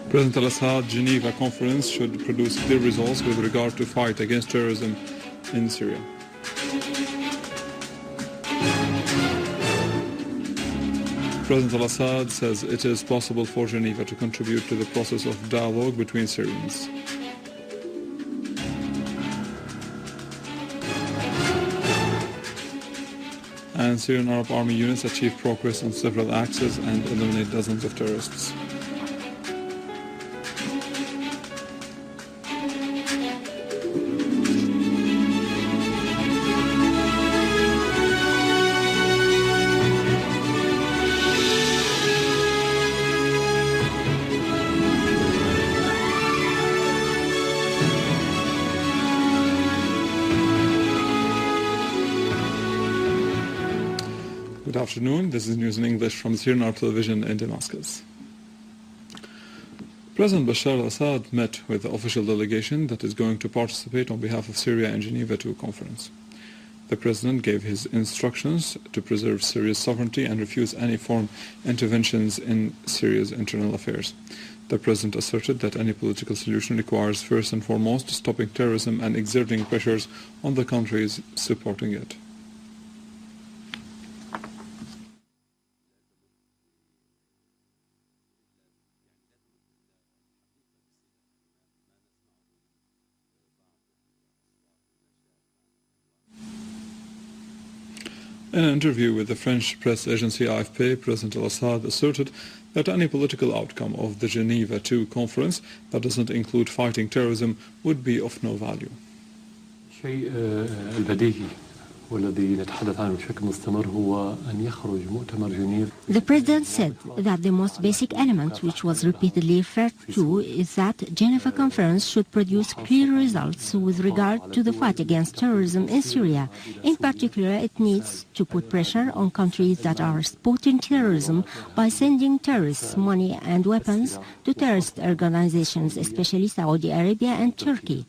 President Al-Assad Geneva conference should produce clear results with regard to fight against terrorism in Syria. President Al-Assad says it is possible for Geneva to contribute to the process of dialogue between Syrians. And Syrian Arab Army units achieve progress on several axes and eliminate dozens of terrorists. Good afternoon. This is news in English from Syrian Arab television in Damascus. President Bashar Al-Assad met with the official delegation that is going to participate on behalf of Syria in Geneva II conference. The president gave his instructions to preserve Syria's sovereignty and refuse any foreign interventions in Syria's internal affairs. The president asserted that any political solution requires first and foremost stopping terrorism and exerting pressures on the countries supporting it. In an interview with the French press agency AFP, President Al-Assad asserted that any political outcome of the Geneva II conference that doesn't include fighting terrorism would be of no value. The President said that the most basic element, which was repeatedly referred to, is that Geneva Conference should produce clear results with regard to the fight against terrorism in Syria. In particular, it needs to put pressure on countries that are supporting terrorism by sending terrorists money and weapons to terrorist organizations, especially Saudi Arabia and Turkey.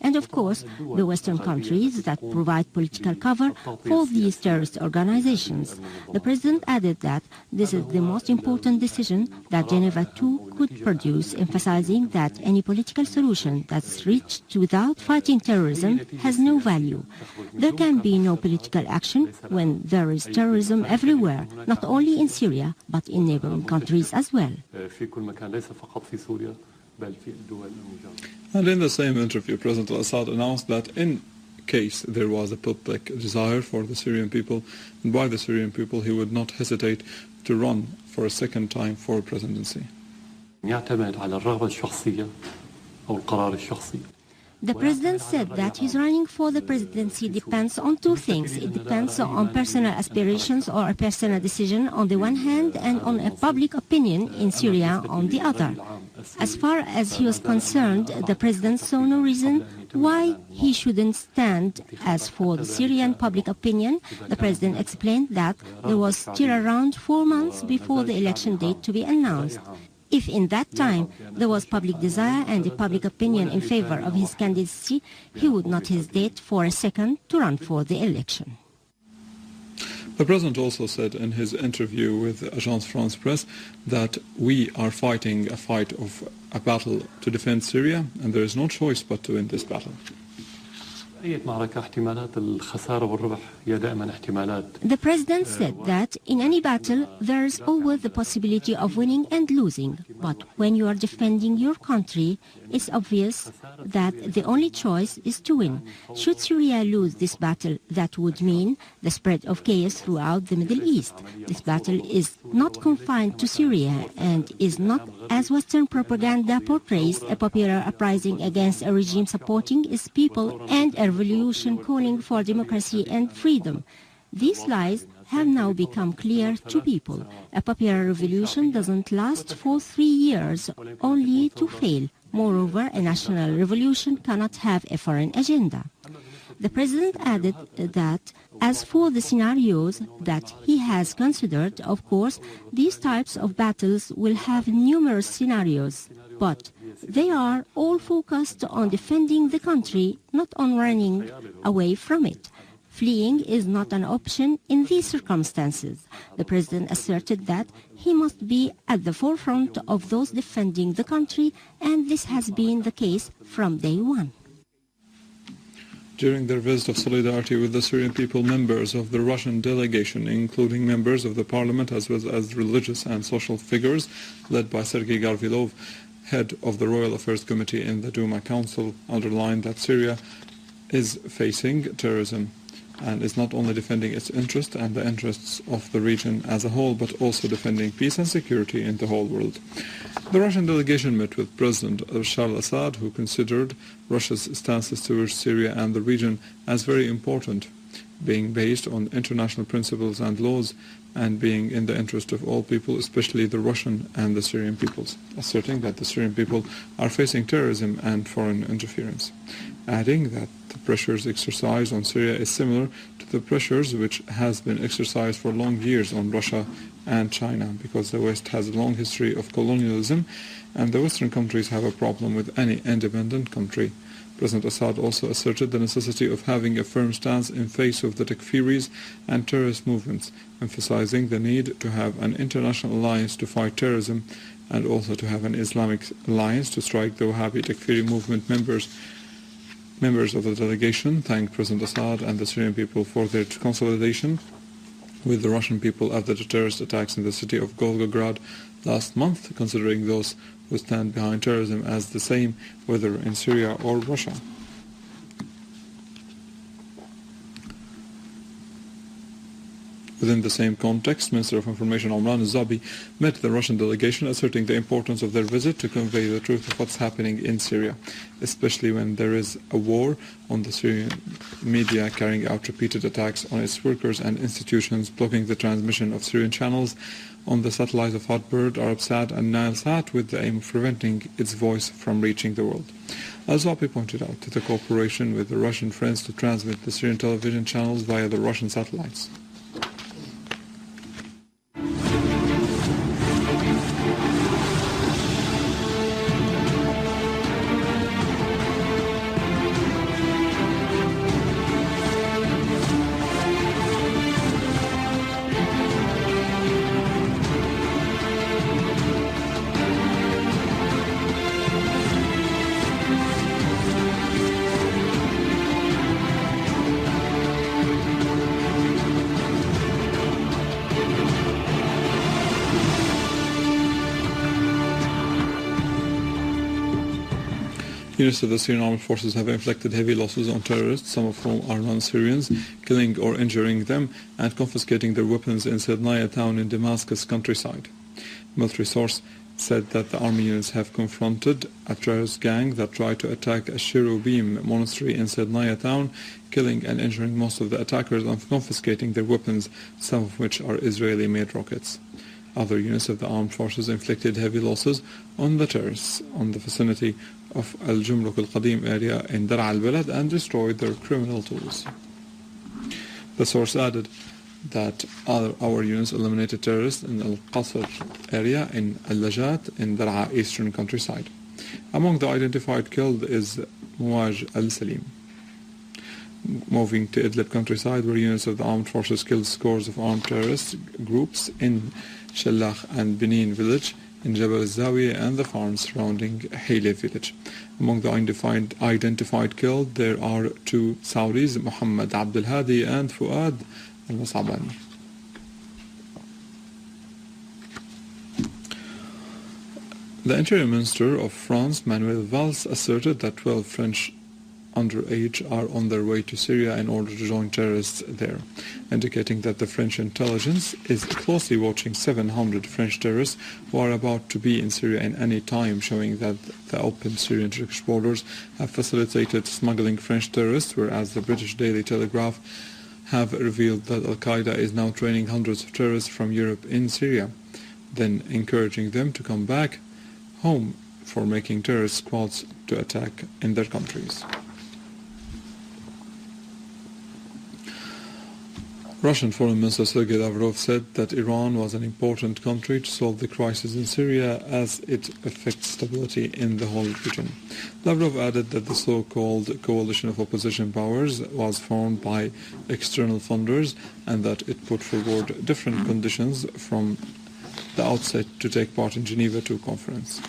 And of course, the Western countries that provide political cover for these terrorist organizations. The President added that this is the most important decision that Geneva II could produce, emphasizing that any political solution that's reached without fighting terrorism has no value. There can be no political action when there is terrorism everywhere, not only in Syria, but in neighboring countries as well. And in the same interview, President Al-Assad announced that in case there was a public desire for the Syrian people and by the Syrian people, he would not hesitate to run for a second time for presidency. The President said that his running for the presidency depends on two things. It depends on personal aspirations or a personal decision on the one hand and on a public opinion in Syria on the other. As far as he was concerned, the President saw no reason why he shouldn't stand. As for the Syrian public opinion, the President explained that there was still around 4 months before the election date to be announced. If in that time there was public desire and a public opinion in favor of his candidacy, he would not hesitate for a second to run for the election. The President also said in his interview with Agence Presse that we are fighting a battle to defend Syria, and there is no choice but to win this battle. The President said that in any battle there is always the possibility of winning and losing, but when you are defending your country, it's obvious that the only choice is to win. Should Syria lose this battle, that would mean the spread of chaos throughout the Middle East. This battle is not confined to Syria and is not, as Western propaganda portrays, a popular uprising against a regime supporting its people and a revolution calling for democracy and freedom. These lies have now become clear to people. A popular revolution doesn't last for 3 years, only to fail. Moreover, a national revolution cannot have a foreign agenda. The President added that as for the scenarios that he has considered, of course, these types of battles will have numerous scenarios, but they are all focused on defending the country, not on running away from it. Fleeing is not an option in these circumstances. The president asserted that he must be at the forefront of those defending the country, and this has been the case from day one. During their visit of solidarity with the Syrian people, members of the Russian delegation, including members of the parliament as well as religious and social figures, led by Sergei Garvilov, head of the Royal Affairs Committee in the Duma Council, underlined that Syria is facing terrorism and is not only defending its interests and the interests of the region as a whole, but also defending peace and security in the whole world. The Russian delegation met with President Bashar Al-Assad, who considered Russia's stances towards Syria and the region as very important, being based on international principles and laws and being in the interest of all people, especially the Russian and the Syrian peoples, asserting that the Syrian people are facing terrorism and foreign interference, adding that the pressures exercised on Syria is similar to the pressures which has been exercised for long years on Russia and China, because the West has a long history of colonialism and the Western countries have a problem with any independent country. President Assad also asserted the necessity of having a firm stance in face of the Takfiris and terrorist movements, emphasizing the need to have an international alliance to fight terrorism and also to have an Islamic alliance to strike the Wahhabi Takfiri movement. Members of the delegation thanked President Assad and the Syrian people for their consolidation with the Russian people after the terrorist attacks in the city of Volgograd last month, considering those who stand behind terrorism as the same, whether in Syria or Russia. Within the same context, Minister of Information Omran Zabi met the Russian delegation, asserting the importance of their visit to convey the truth of what's happening in Syria, especially when there is a war on the Syrian media carrying out repeated attacks on its workers and institutions, blocking the transmission of Syrian channels on the satellites of Hotbird, Arabsat and Nilesat with the aim of preventing its voice from reaching the world. Al-Zabi pointed out to the cooperation with the Russian friends to transmit the Syrian television channels via the Russian satellites. Units of the Syrian armed forces have inflicted heavy losses on terrorists, some of whom are non-Syrians, killing or injuring them and confiscating their weapons in Sednaya town in Damascus countryside. A military source said that the army units have confronted a terrorist gang that tried to attack a Cherubim monastery in Sednaya town, killing and injuring most of the attackers and confiscating their weapons, some of which are Israeli-made rockets. Other units of the armed forces inflicted heavy losses on the terrorists on the vicinity of Al-Jumruk al-Qadim area in Dar al-Balad and destroyed their criminal tools. The source added that our units eliminated terrorists in Al-Qasr area in Al-Lajat in Dar'a eastern countryside. Among the identified killed is Muwaj al-Salim. Moving to Idlib countryside, where units of the armed forces killed scores of armed terrorist groups in Shallakh and Benin village, in Jabal al-Zawiya and the farms surrounding Hayle village. Among the identified killed, there are two Saudis, Muhammad Abdul Hadi and Fuad al-Masabani. The Interior Minister of France, Manuel Valls, asserted that 12 French underage are on their way to Syria in order to join terrorists there, indicating that the French intelligence is closely watching 700 French terrorists who are about to be in Syria in any time, showing that the open Syrian-Turkish borders have facilitated smuggling French terrorists, whereas the British Daily Telegraph have revealed that Al-Qaeda is now training hundreds of terrorists from Europe in Syria, then encouraging them to come back home for making terrorist squads to attack in their countries. Russian Foreign Minister Sergei Lavrov said that Iran was an important country to solve the crisis in Syria as it affects stability in the whole region. Lavrov added that the so-called coalition of opposition powers was formed by external funders and that it put forward different conditions from the outset to take part in Geneva II conference.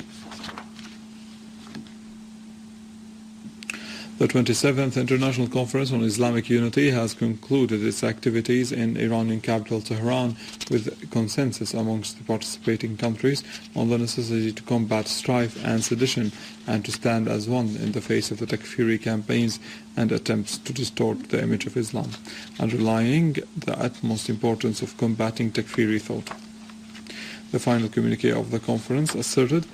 The 27th International Conference on Islamic Unity has concluded its activities in Iranian capital Tehran with consensus amongst the participating countries on the necessity to combat strife and sedition and to stand as one in the face of the Takfiri campaigns and attempts to distort the image of Islam, underlying the utmost importance of combating Takfiri thought. The final communiqué of the conference asserted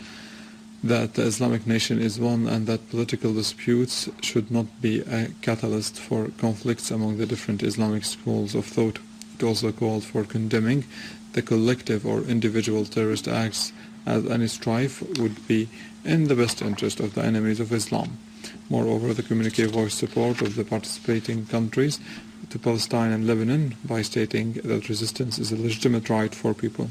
that the Islamic nation is one and that political disputes should not be a catalyst for conflicts among the different Islamic schools of thought. It also called for condemning the collective or individual terrorist acts as any strife would be in the best interest of the enemies of Islam. Moreover, the communiqué voiced support of the participating countries to Palestine and Lebanon by stating that resistance is a legitimate right for people.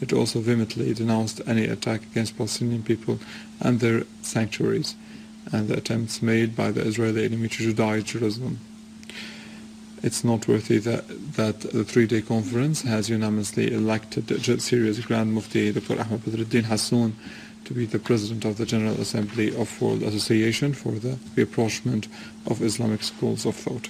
It also vehemently denounced any attack against Palestinian people and their sanctuaries and the attempts made by the Israeli enemy to Judaize Jerusalem. It's noteworthy that the three-day conference has unanimously elected Syria's Grand Mufti Dr. Ahmed Badruddin Hassoun to be the President of the General Assembly of World Association for the Rapprochement of Islamic Schools of Thought.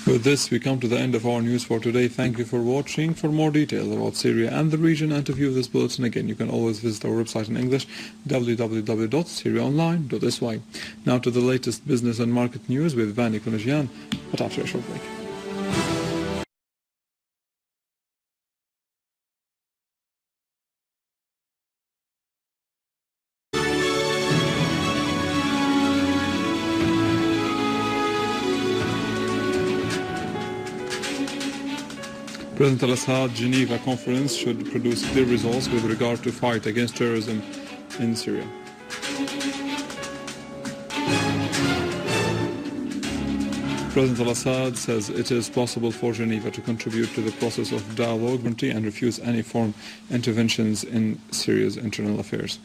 With this, we come to the end of our news for today. Thank you for watching. For more details about Syria and the region and to view this bulletin again, you can always visit our website in English, www.syriaonline.sy. Now to the latest business and market news with Vani Kunajian, but after a short break. President Al-Assad Geneva conference should produce clear results with regard to fight against terrorism in Syria. President Al-Assad says it is possible for Geneva to contribute to the process of dialogue and refuse any foreign interventions in Syria's internal affairs.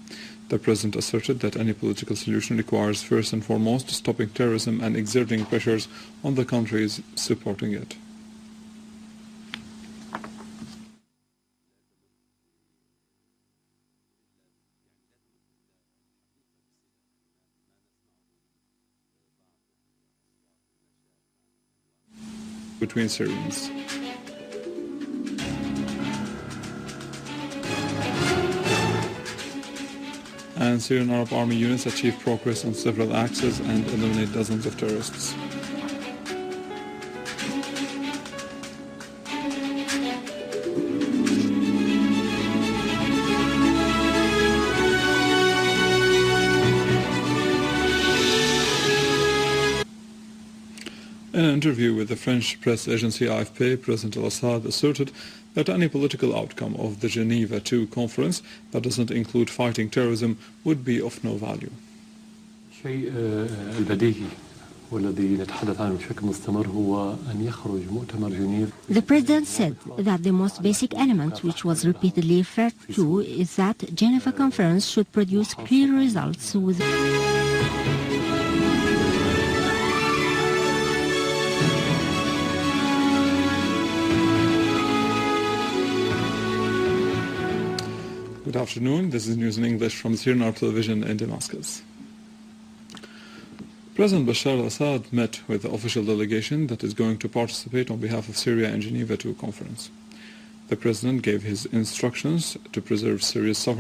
The president asserted that any political solution requires first and foremost stopping terrorism and exerting pressures on the countries supporting it. Between Syrians. And Syrian Arab Army units achieve progress on several axes and eliminate dozens of terrorists. In an interview with the French press agency AFP, President Al-Assad asserted that any political outcome of the Geneva II conference that doesn't include fighting terrorism would be of no value. The President said that the most basic element, which was repeatedly referred to, is that Geneva conference should produce clear results with Good afternoon. This is news in English from Syrian Arab television in Damascus. President Bashar Al-Assad met with the official delegation that is going to participate on behalf of Syria in Geneva II conference. The president gave his instructions to preserve Syria's sovereignty